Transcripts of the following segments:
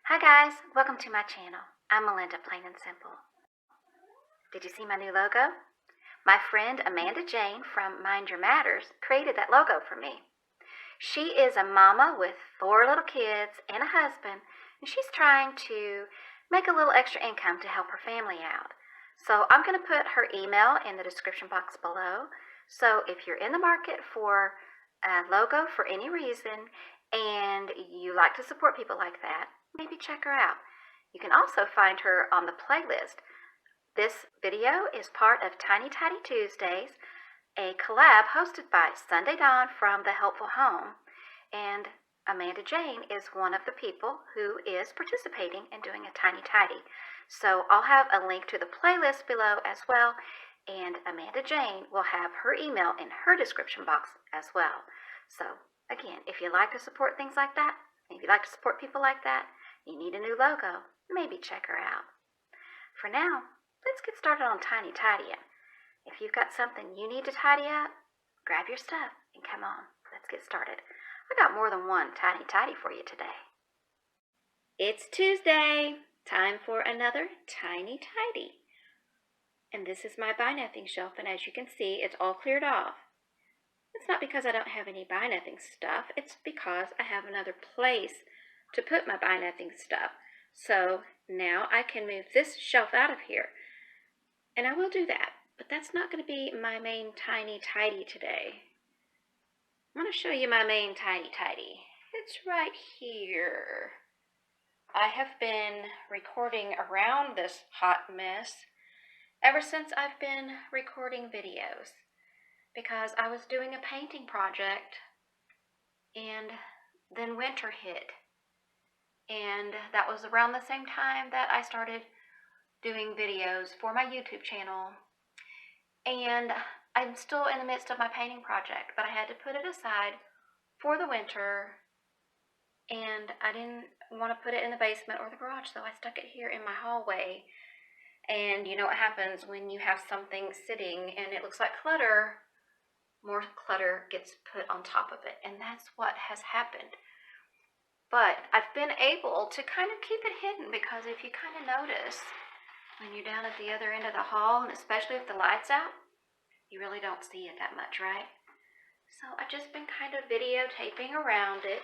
Hi guys, welcome to my channel. I'm Melinda, plain and simple. Did you see my new logo? My friend Amanda Jane from Mind Your Matters created that logo for me. She is a mama with 4 little kids and a husband, and she's trying to make a little extra income to help her family out. So I'm going to put her email in the description box below. So if you're in the market for a logo for any reason and you like to support people like that, maybe check her out. You can also find her on the playlist. This video is part of Teeny Tuesdays, a collab hosted by Sunday Dawn from The Helpful Home, and Amanda Jane is one of the people who is participating in doing a Teeny Tidy. So I'll have a link to the playlist below as well, and Amanda Jane will have her email in her description box as well. So again, if you like to support things like that, if you like to support people like that, you need a new logo, maybe check her out. For now, let's get started on Teeny Tidying. If you've got something you need to tidy up, grab your stuff and come on, let's get started. I got more than one Teeny Tidy for you today. It's Tuesday, time for another Teeny Tidy. And this is my buy nothing shelf, and as you can see, it's all cleared off. It's not because I don't have any buy nothing stuff, it's because I have another place to put my buy nothing stuff. So now I can move this shelf out of here. And I will do that, but that's not going to be my main Teeny Tidy today. I'm going to show you my main Teeny Tidy. It's right here. I have been recording around this hot mess ever since I've been recording videos, because I was doing a painting project and then winter hit. And that was around the same time that I started doing videos for my YouTube channel. And I'm still in the midst of my painting project, but I had to put it aside for the winter. And I didn't want to put it in the basement or the garage, so I stuck it here in my hallway. And you know what happens when you have something sitting and it looks like clutter, more clutter gets put on top of it. And that's what has happened. But I've been able to kind of keep it hidden, because if you kind of notice, when you're down at the other end of the hall, and especially if the light's out, you really don't see it that much, right? So I've just been kind of videotaping around it.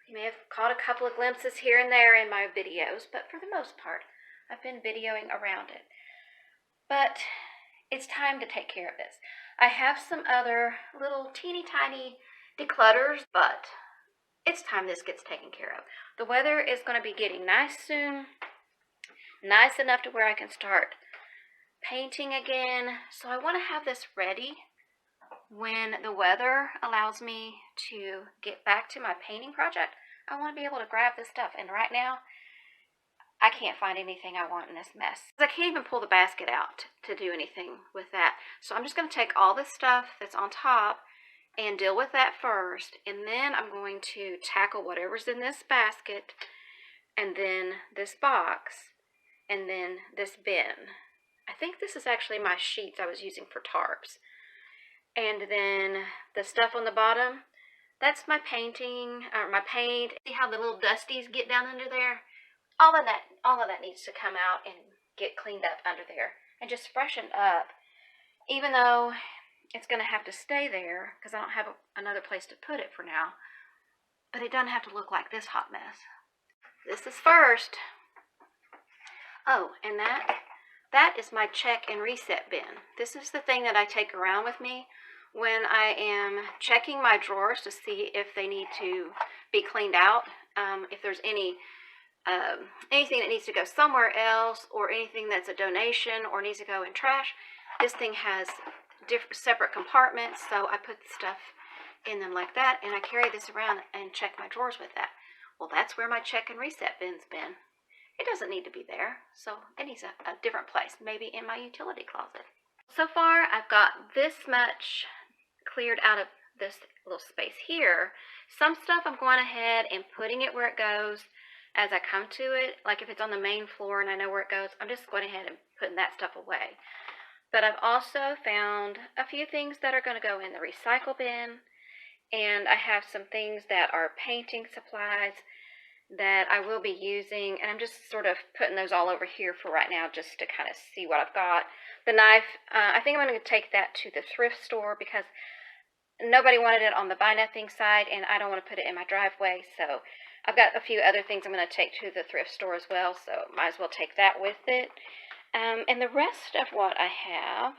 You may have caught a couple of glimpses here and there in my videos, but for the most part, I've been videoing around it. But it's time to take care of this. I have some other little teeny tiny declutters, but it's time this gets taken care of. The weather is going to be getting nice soon. Nice enough to where I can start painting again. So I want to have this ready when the weather allows me to get back to my painting project. I want to be able to grab this stuff. And right now, I can't find anything I want in this mess. I can't even pull the basket out to do anything with that. So I'm just going to take all this stuff that's on top and deal with that first, and then I'm going to tackle whatever's in this basket, and then this box, and then this bin. I think this is actually my sheets I was using for tarps. And then the stuff on the bottom, that's my painting, or my paint. See how the little dusties get down under there? All of that needs to come out and get cleaned up under there and just freshen up, even though it's going to have to stay there because I don't have another place to put it for now. But it doesn't have to look like this hot mess. This is first. Oh, and that is my check and reset bin. This is the thing that I take around with me when I am checking my drawers to see if they need to be cleaned out. If there's anything that needs to go somewhere else, or anything that's a donation or needs to go in trash, this thing has separate compartments, so I put the stuff in them like that, and I carry this around and check my drawers with that. Well, that's where my check and reset bin's been. It doesn't need to be there, so it needs a different place, maybe in my utility closet. So far, I've got this much cleared out of this little space here. Some stuff I'm going ahead and putting it where it goes as I come to it. Like if it's on the main floor and I know where it goes, I'm just going ahead and putting that stuff away. But I've also found a few things that are going to go in the recycle bin, and I have some things that are painting supplies that I will be using, and I'm just sort of putting those all over here for right now just to kind of see what I've got. The knife, I think I'm going to take that to the thrift store because nobody wanted it on the buy nothing side, and I don't want to put it in my driveway, so I've got a few other things I'm going to take to the thrift store as well, so might as well take that with it. And the rest of what I have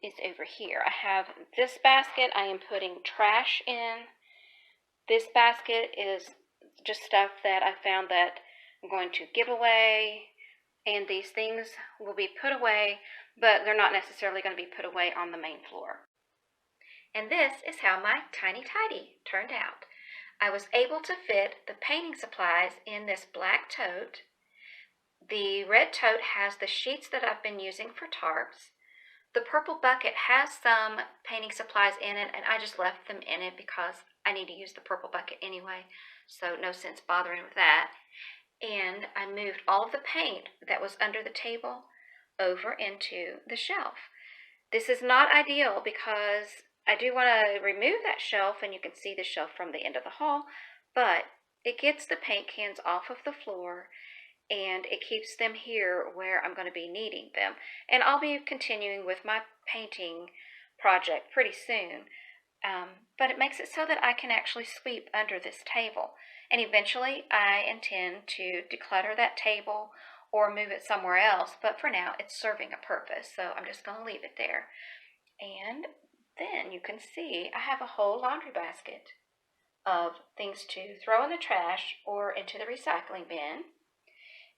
is over here. I have this basket I am putting trash in. This basket is just stuff that I found that I'm going to give away, and these things will be put away, but they're not necessarily going to be put away on the main floor. And this is how my tiny tidy turned out. I was able to fit the painting supplies in this black tote. The red tote has the sheets that I've been using for tarps. The purple bucket has some painting supplies in it, and I just left them in it because I need to use the purple bucket anyway, so no sense bothering with that. And I moved all of the paint that was under the table over into the shelf. This is not ideal because I do want to remove that shelf, and you can see the shelf from the end of the hall, but it gets the paint cans off of the floor, and it keeps them here where I'm going to be needing them. And I'll be continuing with my painting project pretty soon, but it makes it so that I can actually sweep under this table. And eventually I intend to declutter that table or move it somewhere else, but for now it's serving a purpose, so I'm just going to leave it there. And then you can see I have a whole laundry basket of things to throw in the trash or into the recycling bin.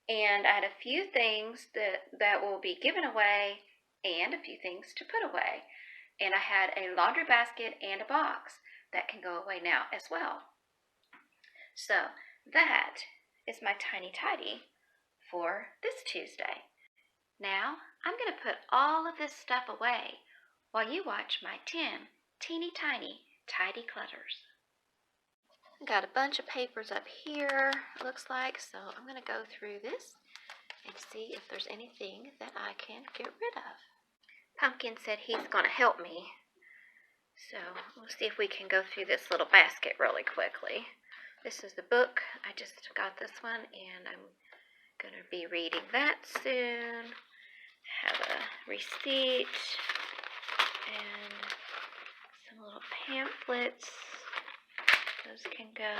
And I had a few things that will be given away and a few things to put away. And I had a laundry basket and a box that can go away now as well. So that is my tiny tidy for this Tuesday. Now I'm going to put all of this stuff away while you watch my 10 teeny tiny tidy clutters. I got a bunch of papers up here, it looks like, so I'm going to go through this and see if there's anything that I can get rid of. Pumpkin said he's going to help me, so we'll see if we can go through this little basket really quickly. This is the book. I just got this one, and I'm going to be reading that soon. Have a receipt and some little pamphlets. Those can go.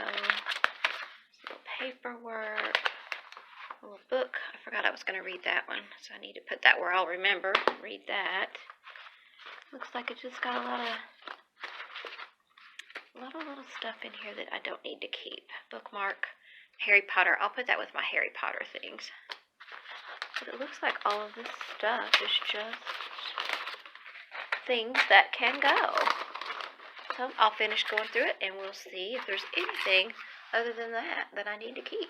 Some little paperwork. A little book. I forgot I was going to read that one, so I need to put that where I'll remember. Read that. Looks like it just got a lot of little stuff in here that I don't need to keep. Bookmark. Harry Potter. I'll put that with my Harry Potter things. But it looks like all of this stuff is just things that can go. So I'll finish going through it, and we'll see if there's anything other than that I need to keep.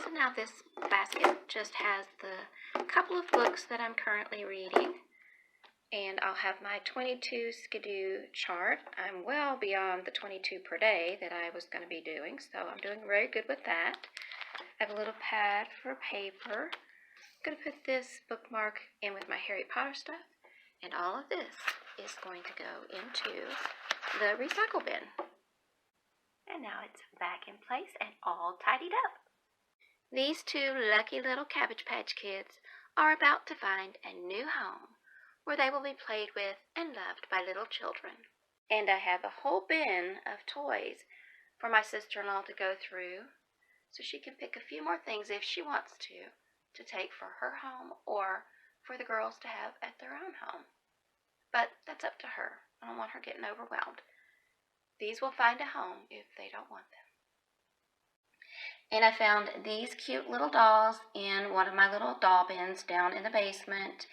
So now this basket just has the couple of books that I'm currently reading, and I'll have my 22 skidoo chart. I'm well beyond the 22 per day that I was going to be doing, so I'm doing very good with that. I have a little pad for paper. I'm going to put this bookmark in with my Harry Potter stuff, and all of this is going to go into the recycle bin. And now it's back in place and all tidied up. These two lucky little Cabbage Patch Kids are about to find a new home where they will be played with and loved by little children. And I have a whole bin of toys for my sister-in-law to go through, so she can pick a few more things if she wants to take for her home or for the girls to have at their own home. But that's up to her. I don't want her getting overwhelmed. These will find a home if they don't want them. And I found these cute little dolls in one of my little doll bins down in the basement.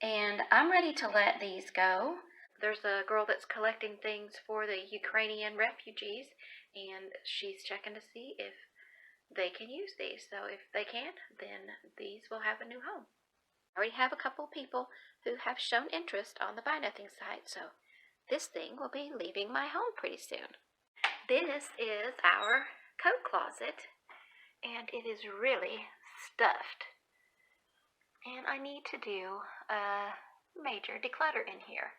And I'm ready to let these go. There's a girl that's collecting things for the Ukrainian refugees, and she's checking to see if they can use these. So if they can, then these will have a new home. I already have a couple people who have shown interest on the Buy Nothing site, so this thing will be leaving my home pretty soon. This is our coat closet, and it is really stuffed. And I need to do a major declutter in here,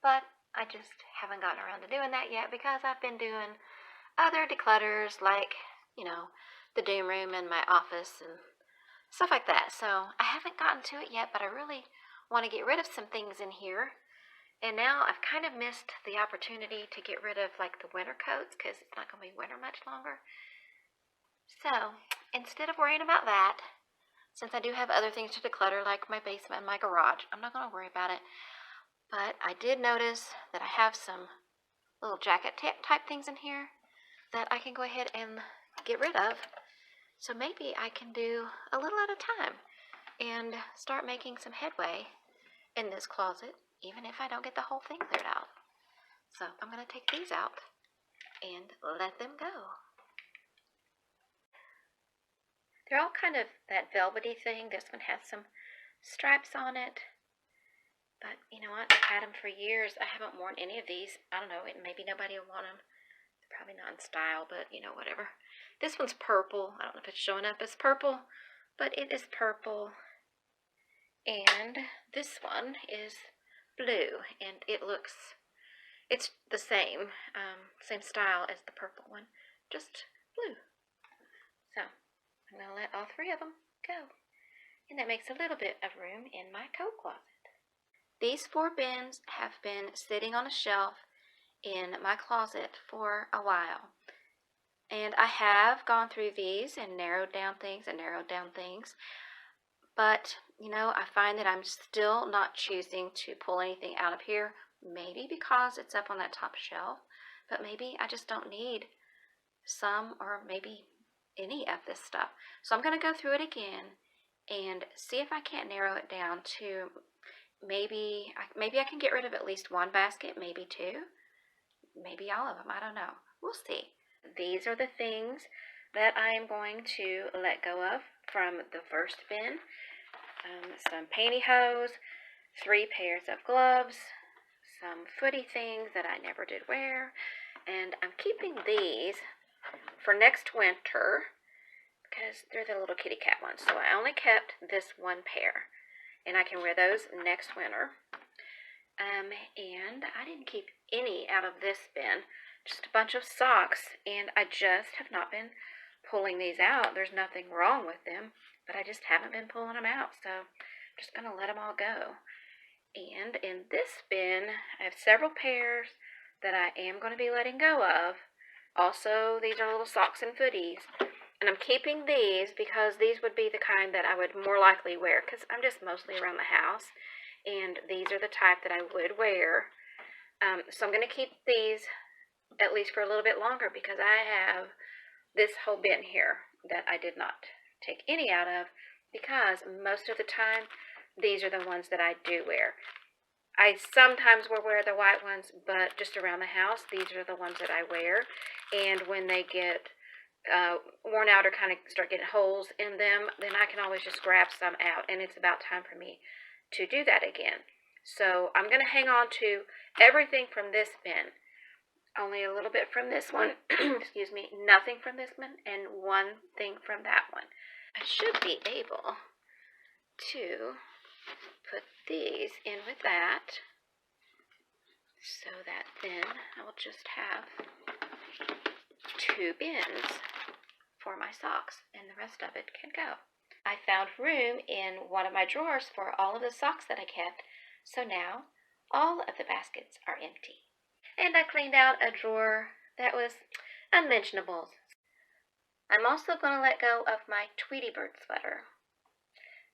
but I just haven't gotten around to doing that yet because I've been doing other declutters like, the doom room in my office and stuff like that. So I haven't gotten to it yet, but I really want to get rid of some things in here. And now I've kind of missed the opportunity to get rid of like the winter coats because it's not going to be winter much longer. So instead of worrying about that, since I do have other things to declutter like my basement and my garage, I'm not going to worry about it. But I did notice that I have some little jacket type things in here that I can go ahead and get rid of. So maybe I can do a little at a time and start making some headway in this closet, even if I don't get the whole thing cleared out. So I'm going to take these out and let them go. They're all kind of that velvety thing. This one has some stripes on it. But you know what? I've had them for years. I haven't worn any of these. I don't know. Maybe nobody will want them. They're probably not in style, but whatever. This one's purple. I don't know if it's showing up as purple, but it is purple. And this one is blue, and it's the same style as the purple one, just blue. So I'm going to let all three of them go. And that makes a little bit of room in my coat closet. These 4 bins have been sitting on a shelf in my closet for a while. And I have gone through these and narrowed down things. But, I find that I'm still not choosing to pull anything out of here. Maybe because it's up on that top shelf. But maybe I just don't need some or maybe any of this stuff. So I'm going to go through it again and see if I can't narrow it down to maybe I can get rid of at least 1 basket, maybe 2, maybe all of them. I don't know. We'll see. These are the things that I am going to let go of from the first bin. Some pantyhose, 3 pairs of gloves, some footy things that I never did wear, and I'm keeping these for next winter because they're the little kitty cat ones. So I only kept this 1 pair, and I can wear those next winter. And I didn't keep any out of this bin, just a bunch of socks, and I just have not been pulling these out. There's nothing wrong with them, but I just haven't been pulling them out, so I'm just going to let them all go. And in this bin, I have several pairs that I am going to be letting go of. Also, these are little socks and footies. And I'm keeping these because these would be the kind that I would more likely wear because I'm just mostly around the house. And these are the type that I would wear. So I'm going to keep these at least for a little bit longer because I have this whole bin here that I did not take any out of because most of the time these are the ones that I do wear. I sometimes will wear the white ones, but just around the house, these are the ones that I wear. And when they get worn out or kind of start getting holes in them, then I can always just grab some out, and it's about time for me to do that again. So I'm going to hang on to everything from this bin, only a little bit from this one, excuse me, nothing from this one, and 1 thing from that one. I should be able to put these in with that, so that then I will just have 2 bins for my socks, and the rest of it can go. I found room in one of my drawers for all of the socks that I kept, so now all of the baskets are empty. And I cleaned out a drawer that was unmentionables. I'm also going to let go of my Tweety Bird sweater.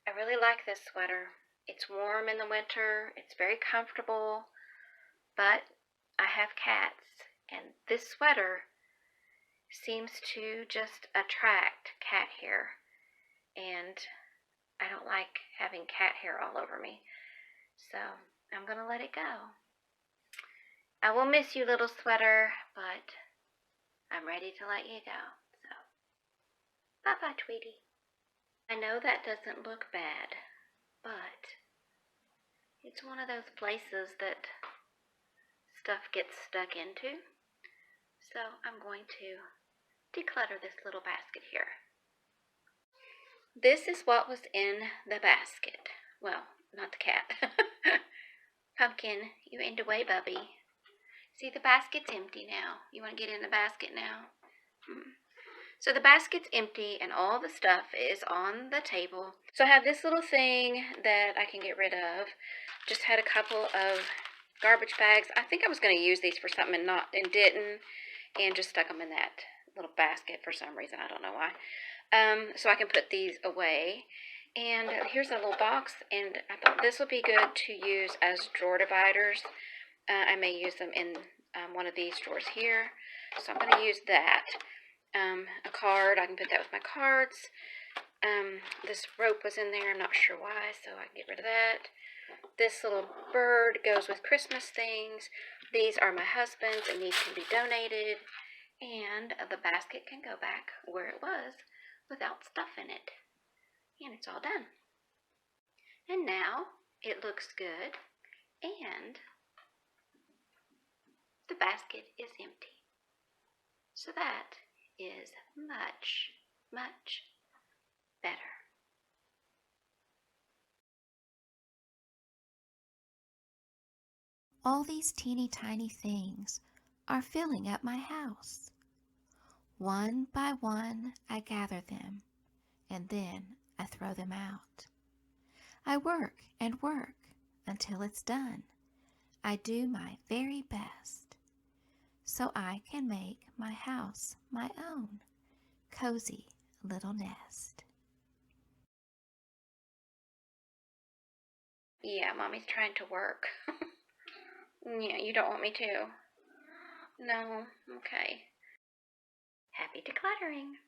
I really like this sweater. It's warm in the winter, it's very comfortable, but I have cats, and this sweater seems to just attract cat hair, and I don't like having cat hair all over me, so I'm going to let it go. I will miss you, little sweater, but I'm ready to let you go, so bye-bye, Tweety. I know that doesn't look bad, but it's one of those places that stuff gets stuck into, so I'm going to declutter this little basket here. This is what was in the basket. Well, not the cat. Pumpkin, you ain't away, Bubby. See, the basket's empty now. You want to get in the basket now? So the basket's empty and all the stuff is on the table. So I have this little thing that I can get rid of. Just had a couple of garbage bags. I think I was going to use these for something and didn't, and just stuck them in that little basket for some reason. I don't know why. So I can put these away. And here's a little box, and I thought this would be good to use as drawer dividers. I may use them in one of these drawers here. So I'm going to use that. A card, I can put that with my cards. This rope was in there, I'm not sure why, so I can get rid of that. This little bird goes with Christmas things. These are my husband's, and these can be donated. And the basket can go back where it was without stuff in it. And it's all done. And now it looks good, and the basket is empty. So that is much, much better. All these teeny tiny things are filling up my house. One by one I gather them, and then I throw them out. I work and work until it's done. I do my very best, so I can make my house my own cozy little nest. Yeah, Mommy's trying to work. Yeah, you don't want me to? No? Okay. Happy decluttering.